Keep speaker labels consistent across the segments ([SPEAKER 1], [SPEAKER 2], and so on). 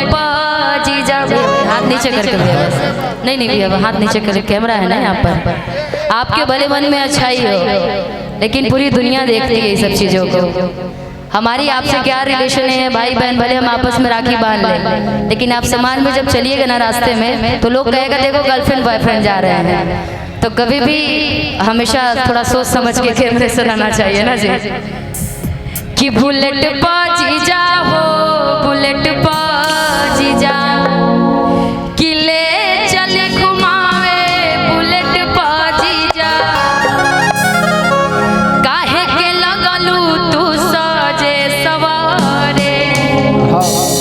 [SPEAKER 1] पर जीजा। हाथ नीचे करके भैया, नहीं नहीं भैया हाथ नीचे करके, कैमरा है ना यहाँ पर। आपके भले मन में अच्छाई हो, लेकिन पूरी दुनिया देखती है ये सब चीज़ों को। हमारी आपसे क्या रिलेशन है भाई बहन, भले हम आपस में राखी बांध लें, लेकिन आप समाज में जब चलिएगा ना रास्ते में, तो लोग कहेगा देखो गर्लफ्रेंड बॉयफ्रेंड जा रहे हैं। तो कभी भी हमेशा थोड़ा सोच समझ के कैमरे से रहना चाहिए ना जी। कि बुलेट पर जीजा हो, बुलेट पर जीजा, किले चले घुमावे बुलेट पर जीजा। काहे के लगलू तू सजे सवारे,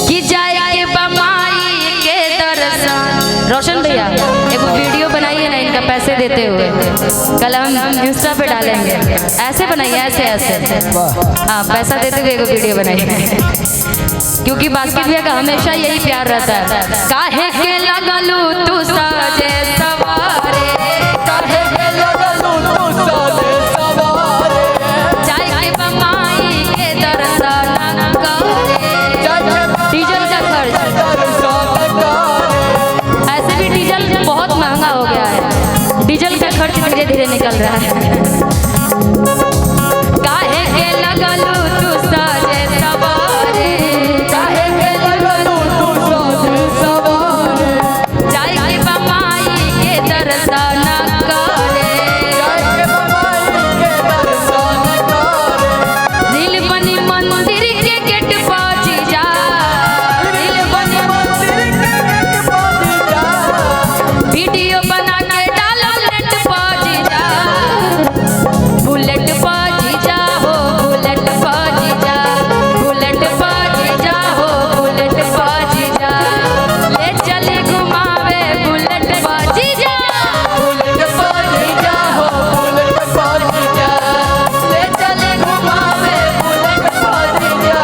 [SPEAKER 1] कि जाए के बमाई के दर्शन। रोशन भैया एक वीडियो बनाइए ना इनका पैसे देते हुए, कल हम इंस्टा पे डालेंगे। ऐसे बनाइए, ऐसे ऐसे, हाँ पैसा देते हुए एक वीडियो बनाइए, क्योंकि बास्केट भैया का हमेशा यही प्यार रहता है। काहे के लगलू तू सजे सवारे, काहे के लगलू तू सजे सवारे, जाए के बमाई के दर्शन करे, डीजल का खर्च। ऐसे भी डीजल बहुत महंगा हो गया है, डीजल का खर्च धीरे धीरे निकल रहा है। काहे के लगलू तू सजे सवारे, काहे के लगलू तू सजे सवारे, जाए के बमाई के दर्शन करे, जाए के बमाई के दर्शन करे। दिल बनी मंदिर के गेट पर जीजा, दिल बनी मंदिर के गेट पर जीजा, वीडियो बना के डालो नेट पर जीजा। बुलेट पर जीजा हो, बुलेट पर जीजा, बुलेट पर जीजा हो, बुलेट पर जीजा, ले चले घुमावे बुलेट पर जीजा। बुलेट पर जीजा हो, बुलेट पर जीजा, ले चले घुमावे बुलेट पर जीजा।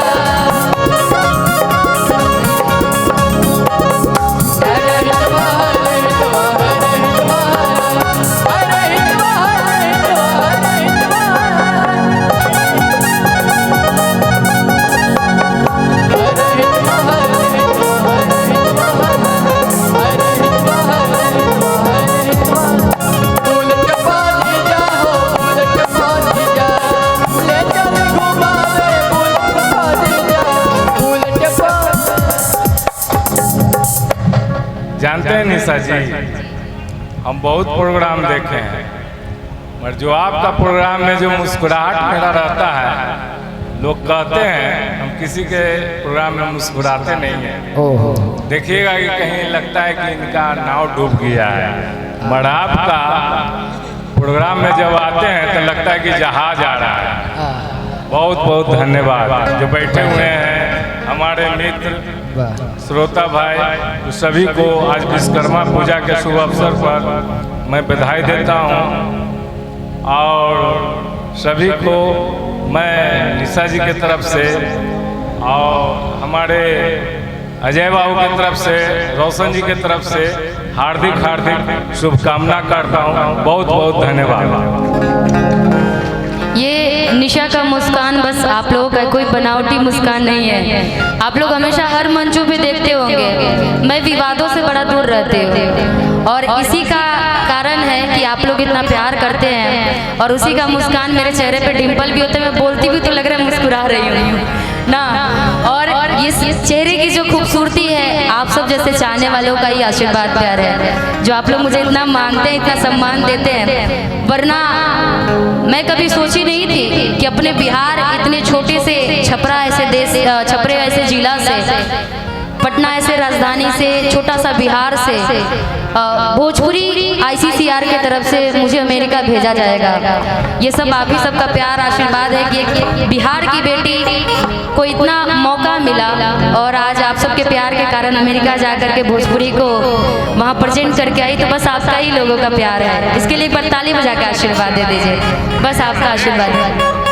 [SPEAKER 2] जानते हैं निशा जी, हम बहुत प्रोग्राम देखे हैं, पर जो आपका प्रोग्राम में जो मुस्कुराहट मेरा रहता है, लोग कहते हैं हम किसी के प्रोग्राम में मुस्कुराते नहीं हैं। देखिएगा कि कहीं लगता है कि इनका नाव डूब गया है। पर आपका प्रोग्राम में जब आते हैं तो लगता है कि जहाज आ रहा है। बहुत बहुत धन्यवाद। जो बैठे हुए हैं हमारे मित्र श्रोता भाई, सभी को आज विश्वकर्मा पूजा के शुभ अवसर पर मैं बधाई देता हूं, और सभी को मैं निशा जी की तरफ से और हमारे अजय बाबू की तरफ से, रोशन जी की तरफ से हार्दिक हार्दिक शुभकामना करता हूं। बहुत बहुत धन्यवाद।
[SPEAKER 1] ये निशा का मुस्कान बस आप लोगों का कोई बनावटी मुस्कान नहीं है। आप लोग हमेशा हर मंचों पे देखते होंगे मैं विवादों से बड़ा दूर रहती हूँ, और इसी का कारण है कि आप लोग इतना प्यार करते हैं, और उसी का मुस्कान मेरे चेहरे पे डिम्पल भी होते हैं। मैं बोलती भी तो लग रहा है मुस्कुरा रही हूँ ना। और ये चेहरे की जो खूबसूरती है आप सब जैसे चाहने वालों का ही आशीर्वाद प्यार है, जो आप लोग मुझे इतना मानते हैं, इतना सम्मान देते हैं। वरना मैं कभी सोची नहीं थी कि अपने बिहार इतने छोटे से छपरा ऐसे देश, छपरे ऐसे जिला से, पटना ऐसे राजधानी से, छोटा सा बिहार से, भोजपुरी ICCR के तरफ से मुझे अमेरिका भेजा जाएगा। ये सब आप ही सबका प्यार आशीर्वाद है कि बिहार की बेटी को इतना मौका मिला, और आज आप सबके प्यार के कारण अमेरिका जा करके भोजपुरी को वहाँ प्रेजेंट करके आई। तो बस आपका ही लोगों का प्यार है, इसके लिए एक बार ताली बजा के आशीर्वाद दे दीजिए। बस आपका आशीर्वाद है।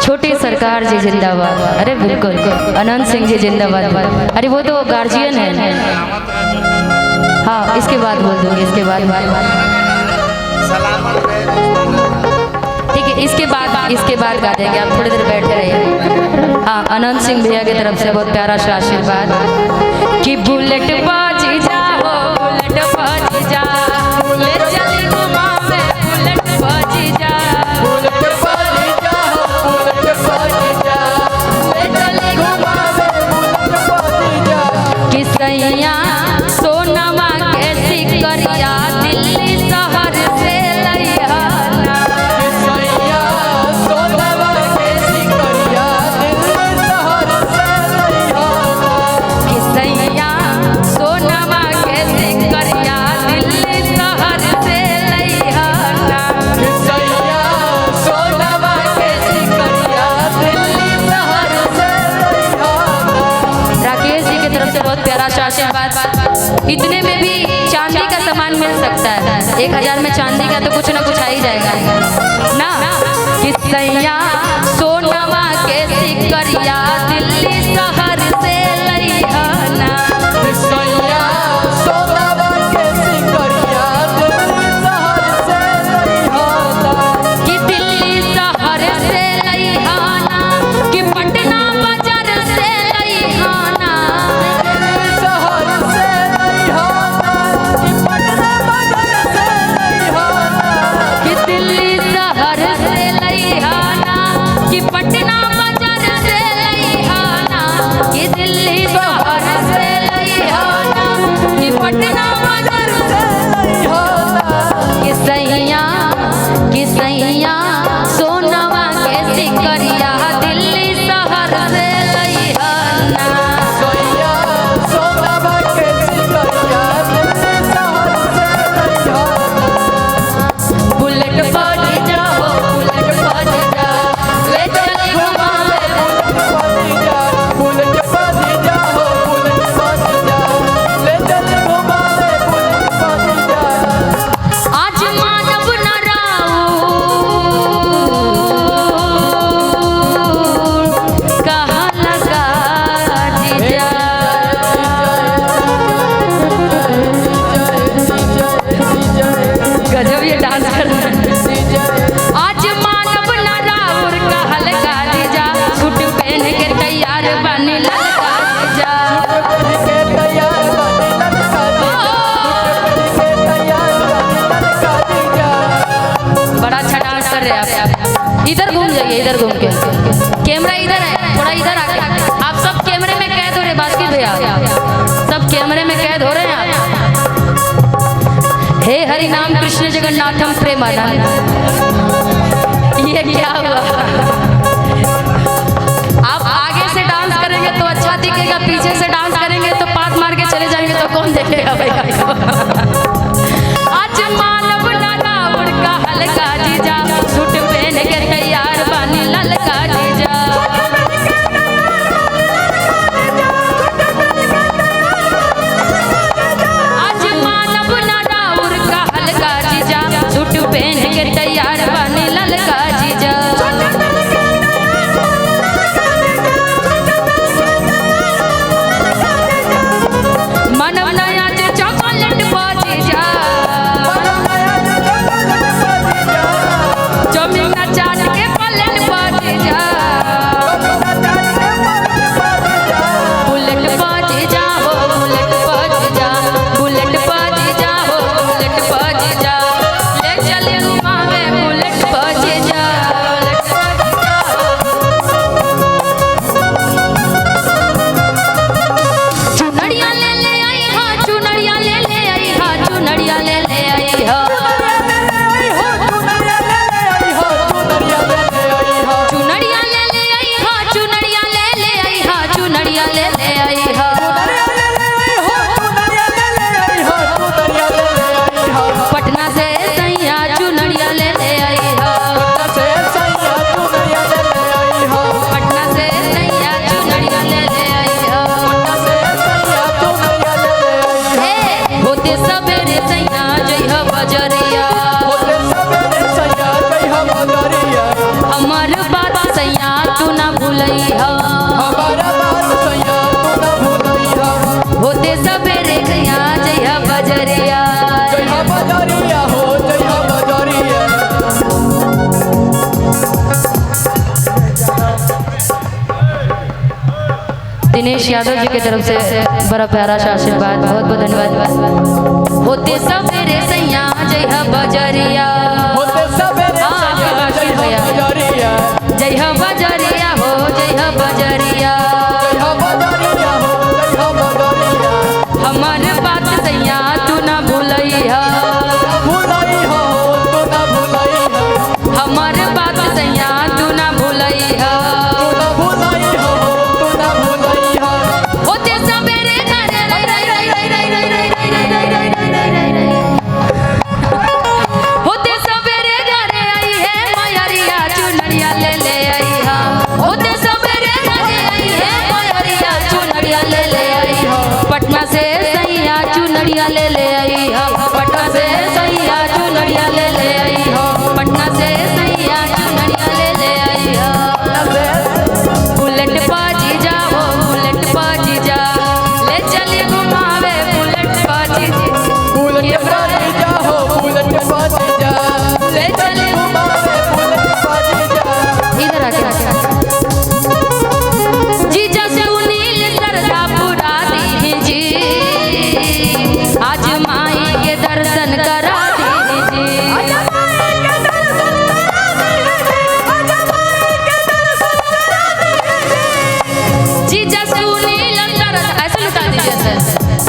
[SPEAKER 1] छोटी सरकार जी जिंदाबाद। अरे बिल्कुल, अनंत सिंह जी जिंदाबाद। अरे वो तो गार्जियन है। हाँ इसके बाद बोल दूंगी, इसके बाद ठीक है, इसके बाद गा देंगे। आप थोड़ी देर बैठे रहिए। हाँ, अनंत सिंह भैया की तरफ से बहुत प्यारा सा आशीर्वाद कि बुलेट बाजी जा हो बुलेट बाजी जा ले चली घुमावे बुलेट बाजी जा
[SPEAKER 3] बुलेट बाजी जा हो बुलेट बाजी जा
[SPEAKER 1] ले चली
[SPEAKER 3] घुमावे बुलेट बाजी जा
[SPEAKER 1] कि सैया सोनमा के सिकरिया दिल्ली शहर से लैहाना
[SPEAKER 3] सैया सोनवा के सिकरिया दिल्ली शहर से लैहाना
[SPEAKER 1] कि सैया सोनमा के सिकरिया दिल्ली शहर से लैहाना
[SPEAKER 3] सैया सोनवा के सिकरिया दिल्ली शहर से लैहाना।
[SPEAKER 1] राकेश जी की तरफ से बहुत प्यारा सा आशीर्वाद। इतने में भी चांदी का सामान मिल सकता है, 1000 में चांदी का तो कुछ ना कुछ आ ही जाएगा ना। कि सैया सोनमा के सिकरिया दिल्ली शहर से लैहाना
[SPEAKER 3] सैया सोनवा के सिकरिया दिल्ली शहर से लैहाना
[SPEAKER 1] कि दिल्ली शहर से लैहाना कि पटना बाजार से लैहाना
[SPEAKER 3] शहर से लैहाना कि पटना बाजार से लैहाना
[SPEAKER 1] कि दिल्ली शहर से लैहाना कि पटना बाजार से लैहाना कि दिल्ली शहर से लैहाना कि पटना बाजार से कि सैया सोनवा के सिकरिया दिल्ली शहर से लैहाना
[SPEAKER 3] सैया सोनवा के सिकरिया दिल्ली शहर से लैहाना
[SPEAKER 1] बुलेट बाजी जा हो बुलेट बाजी जा ले चली घुमावे
[SPEAKER 3] बुलेट बाजी जा हो बुलेट बाजी जा ले चल घुमावे बुलेट बाजी जा
[SPEAKER 1] आज मानव न कहा लगा जीजा गजब ये डांस कर रहा है। आज मानव न राउर कहा लगा जीजा सूट पहन के तैयार बनी लगा जीजा
[SPEAKER 3] के तैयार बने लड़का के तैयार बने लड़का जीजा
[SPEAKER 1] बड़ा अच्छा डांस कर रहे हैं आप। इधर घूम जाइए, इधर घूम के कैमरा इधर है, थोड़ा इधर आके आप सब कैमरे में कैद हो रहे बास्की भैया, सब कैमरे में कैद हो रहे हैं आप। हे हरि नाम कृष्ण जगन्नाथम प्रेमानंद। ये क्या हुआ? आप आगे से डांस करेंगे तो अच्छा दिखेगा, पीछे से डांस करेंगे तो पात मार के चले जाएंगे तो कौन देखेगा भैया? आज मानव नाना उड़का हल्का जीजा सूट पहन के तैयार बनी ललका जीजा आज मानव नाना उड़का हल्का जीजा सूट पहन के तैयार बनी ललका जीजा मानव नया चॉकलेट पर दिनेश यादव जी की तरफ से बड़ा प्यारा सा आशीर्वाद, बहुत बहुत धन्यवाद। होते सवेरे सैया जय हो बजरिया,
[SPEAKER 3] होते सवेरे
[SPEAKER 1] हाँ,
[SPEAKER 3] जय हो बजरिया,
[SPEAKER 1] जय हो बजरिया हो, जय हो बजरिया,
[SPEAKER 3] जय हो बजरिया हो, जय हो बजरिया।
[SPEAKER 1] हमार बात सैया तू ना भूलैया,
[SPEAKER 3] भुलाई हो तू ना भुलाई हो,
[SPEAKER 1] हमार बात सैया तू ना भूलैया।
[SPEAKER 3] तू ना भुलाई हो तू ना भुलाई हो।
[SPEAKER 1] होते सवेरे घरे रई रई रई रई रई रई रई रई रई रई रई रई रई रई रई। होते सवेरे घरे आई है मयरिया चुनरिया ले आई हा। होते सवेरे घरे आई है मयरिया चुनरिया ले आई हा। पटना से सैया चुनरिया ले आई हा। पटना से सैया चुनरिया ले आई हा। पटना से सैया चुनरिया ले आई हा। बुलेट पाजी जा हो, बुलेट पाजी जा, ले चली घुमावे बुलेट पाजी जा।
[SPEAKER 3] बुलेट बाजी जा हो, बुलेट बाजी जा,
[SPEAKER 1] ले चली
[SPEAKER 3] घुमावे बुलेट बाजी जा।
[SPEAKER 1] इधर आके जीजा सुनील सरदा पुरा दीजी, आज माई के दर्शन करा दीजी। जीजा सुनील सरदा, ऐसे लुटा दीजिए सर,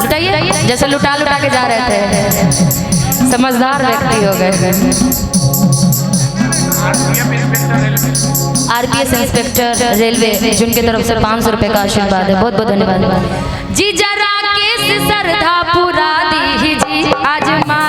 [SPEAKER 1] लुटाइए जैसे लुटा लुटा के जा रहे थे, समझदार व्यक्ति हो गए। आरपीएस इंस्पेक्टर रेलवे जिनके तरफ से 500 रुपए का आशीर्वाद है, बहुत बहुत धन्यवाद। जी जरा केस सरधा पुरा दी जी, आज माँ